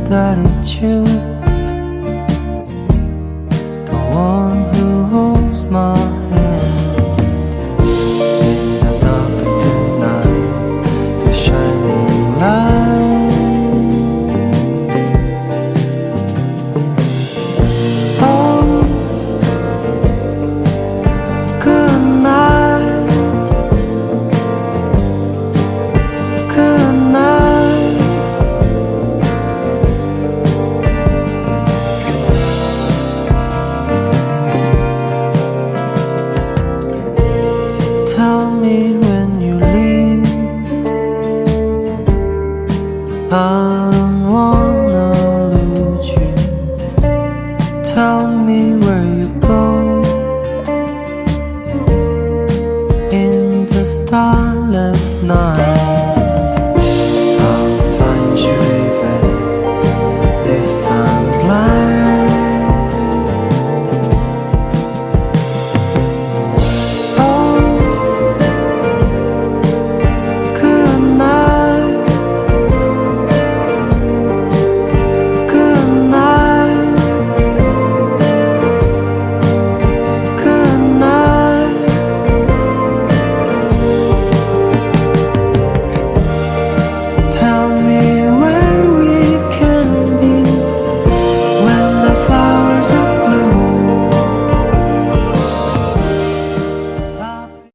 기다리죠. The one who holds my hand in the darkest night, the shining light. Oh, good night, good night. Tell me when you leave.